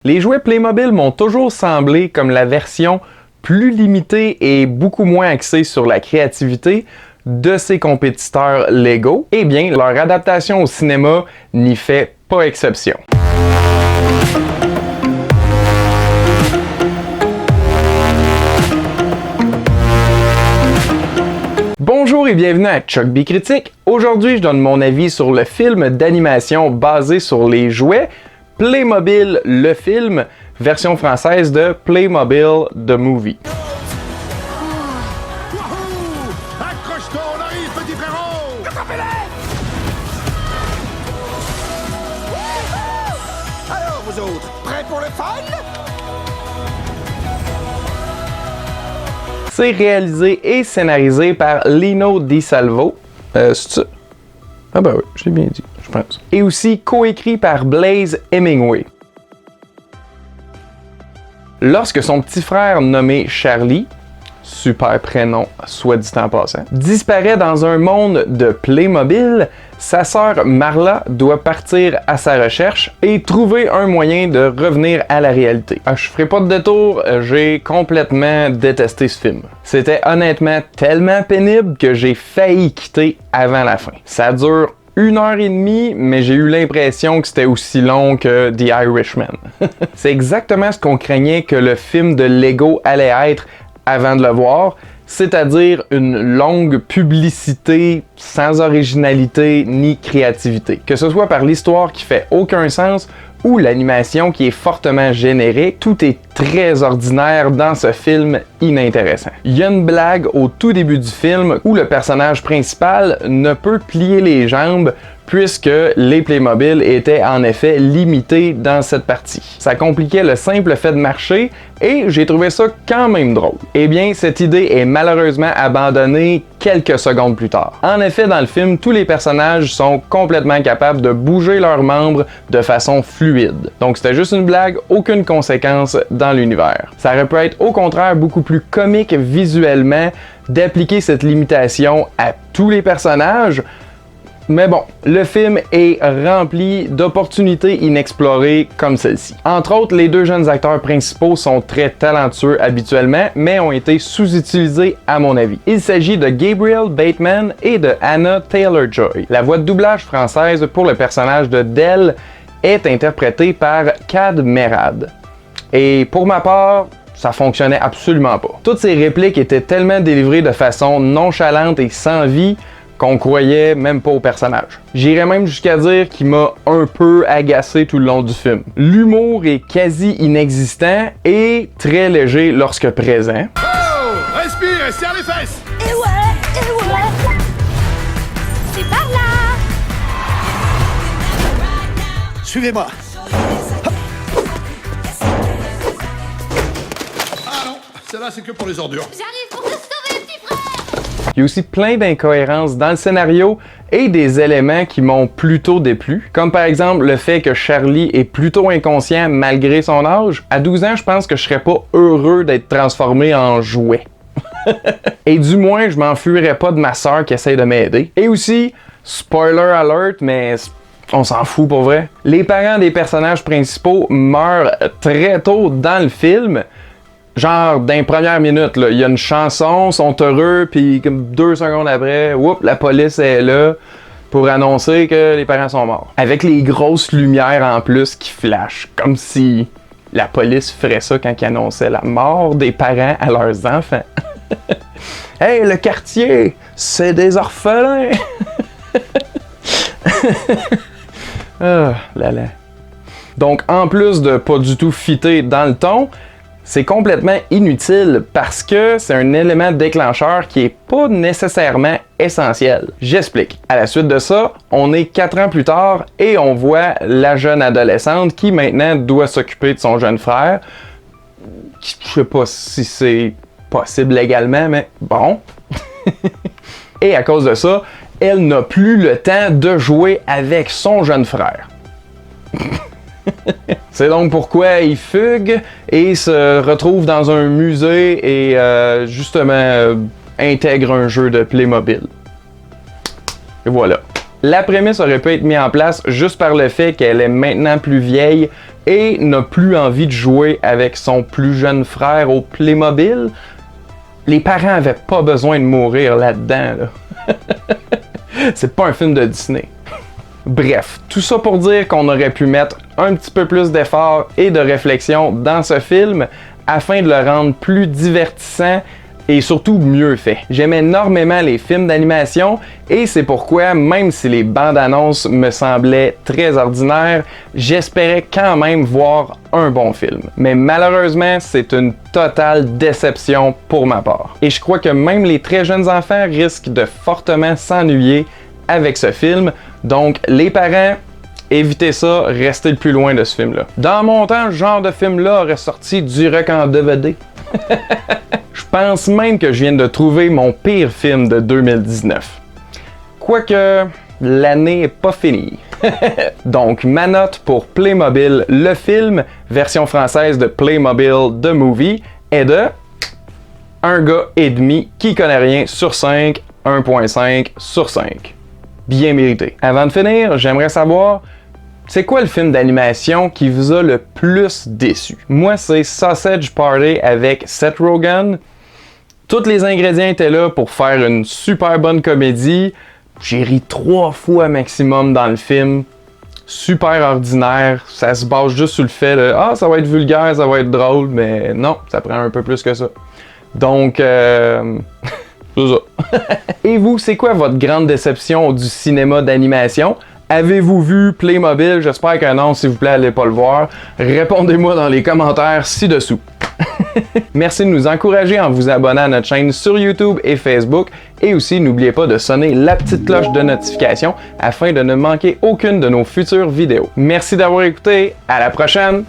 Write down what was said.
Les jouets Playmobil m'ont toujours semblé comme la version plus limitée et beaucoup moins axée sur la créativité de ses compétiteurs Lego. Eh bien, leur adaptation au cinéma n'y fait pas exception. Bonjour et bienvenue à Chuck B Critique. Aujourd'hui, je donne mon avis sur le film d'animation basé sur les jouets Playmobil le film, version française de Playmobil the Movie. Accroche-toi, on arrive, petit frérot! Attrapez-les! Alors, vous autres, prêts pour le fun? C'est réalisé et scénarisé par Lino Di Salvo. C'est ça? Ah ben oui, je l'ai bien dit, je pense. Et aussi coécrit par Blaze Hemingway. Lorsque son petit frère nommé Charlie, super prénom soit dit en passant, disparaît dans un monde de Playmobil, sa sœur Marla doit partir à sa recherche et trouver un moyen de revenir à la réalité. Je ferai pas de détour, j'ai complètement détesté ce film. C'était honnêtement tellement pénible que j'ai failli quitter avant la fin. Ça dure 1h30, mais j'ai eu l'impression que c'était aussi long que The Irishman. C'est exactement ce qu'on craignait que le film de Lego allait être avant de le voir, c'est-à-dire une longue publicité sans originalité ni créativité. Que ce soit par l'histoire qui fait aucun sens ou l'animation qui est fortement générique, tout est très ordinaire dans ce film inintéressant. Il y a une blague au tout début du film où le personnage principal ne peut plier les jambes puisque les Playmobil étaient en effet limités dans cette partie. Ça compliquait le simple fait de marcher et j'ai trouvé ça quand même drôle. Eh bien, cette idée est malheureusement abandonnée quelques secondes plus tard. En effet, dans le film, tous les personnages sont complètement capables de bouger leurs membres de façon fluide. Donc c'était juste une blague, aucune conséquence dans l'univers. Ça aurait pu être au contraire beaucoup plus comique visuellement d'appliquer cette limitation à tous les personnages. Mais bon, le film est rempli d'opportunités inexplorées comme celle-ci. Entre autres, les deux jeunes acteurs principaux sont très talentueux habituellement, mais ont été sous-utilisés à mon avis. Il s'agit de Gabriel Bateman et de Anna Taylor-Joy. La voix de doublage française pour le personnage de Dell est interprétée par Kad Merad. Et pour ma part, ça fonctionnait absolument pas. Toutes ces répliques étaient tellement délivrées de façon nonchalante et sans vie qu'on croyait même pas au personnage. J'irais même jusqu'à dire qu'il m'a un peu agacé tout le long du film. L'humour est quasi inexistant et très léger lorsque présent. Oh! Respire et serre les fesses! Et ouais, c'est par là. Suivez-moi! Ah non, celle-là c'est que pour les ordures. J'arrive pour te sauver, petit frère. Il y a aussi plein d'incohérences dans le scénario et des éléments qui m'ont plutôt déplu, comme par exemple le fait que Charlie est plutôt inconscient malgré son âge. À 12 ans, je pense que je serais pas heureux d'être transformé en jouet. Et du moins, je m'enfuirais pas de ma sœur qui essaie de m'aider. Et aussi, spoiler alert, mais on s'en fout pour vrai. Les parents des personnages principaux meurent très tôt dans le film. Genre, dans les premières minutes, il y a une chanson, sont heureux, puis comme 2 secondes après, whoop, la police est là pour annoncer que les parents sont morts. Avec les grosses lumières en plus qui flashent, comme si la police ferait ça quand ils annonçaient la mort des parents à leurs enfants. Hey, le quartier, c'est des orphelins! Ah, là là. Donc, en plus de pas du tout fitter dans le ton, c'est complètement inutile parce que c'est un élément déclencheur qui est pas nécessairement essentiel. J'explique. À la suite de ça, on est 4 ans plus tard et on voit la jeune adolescente qui maintenant doit s'occuper de son jeune frère. Je sais pas si c'est possible légalement, mais bon. Et à cause de ça, elle n'a plus le temps de jouer avec son jeune frère. C'est donc pourquoi il fugue et se retrouve dans un musée et justement intègre un jeu de Playmobil. Et voilà. La prémisse aurait pu être mise en place juste par le fait qu'elle est maintenant plus vieille et n'a plus envie de jouer avec son plus jeune frère au Playmobil. Les parents avaient pas besoin de mourir là-dedans, là. C'est pas un film de Disney. Bref, tout ça pour dire qu'on aurait pu mettre un petit peu plus d'effort et de réflexion dans ce film afin de le rendre plus divertissant et surtout mieux fait. J'aime énormément les films d'animation et c'est pourquoi, même si les bandes annonces me semblaient très ordinaires, j'espérais quand même voir un bon film. Mais malheureusement, c'est une totale déception pour ma part. Et je crois que même les très jeunes enfants risquent de fortement s'ennuyer avec ce film. Donc, les parents, évitez ça, restez le plus loin de ce film-là. Dans mon temps, ce genre de film-là aurait sorti direct en DVD. Je pense même que je viens de trouver mon pire film de 2019. Quoique, l'année est pas finie. Donc, ma note pour Playmobil, le film, version française de Playmobil The Movie, est de 1 gars et demi qui connaît rien sur 5, 1.5 sur 5. Bien mérité. Avant de finir, j'aimerais savoir, c'est quoi le film d'animation qui vous a le plus déçu? Moi, c'est Sausage Party avec Seth Rogen. Tous les ingrédients étaient là pour faire une super bonne comédie. J'ai ri 3 fois maximum dans le film. Super ordinaire. Ça se base juste sur le fait de « Ah, ça va être vulgaire, ça va être drôle », mais non, ça prend un peu plus que ça. Donc, c'est ça. Et vous, c'est quoi votre grande déception du cinéma d'animation? Avez-vous vu Playmobil? J'espère que non, s'il vous plaît, allez pas le voir. Répondez-moi dans les commentaires ci-dessous. Merci de nous encourager en vous abonnant à notre chaîne sur YouTube et Facebook. Et aussi, n'oubliez pas de sonner la petite cloche de notification afin de ne manquer aucune de nos futures vidéos. Merci d'avoir écouté. À la prochaine!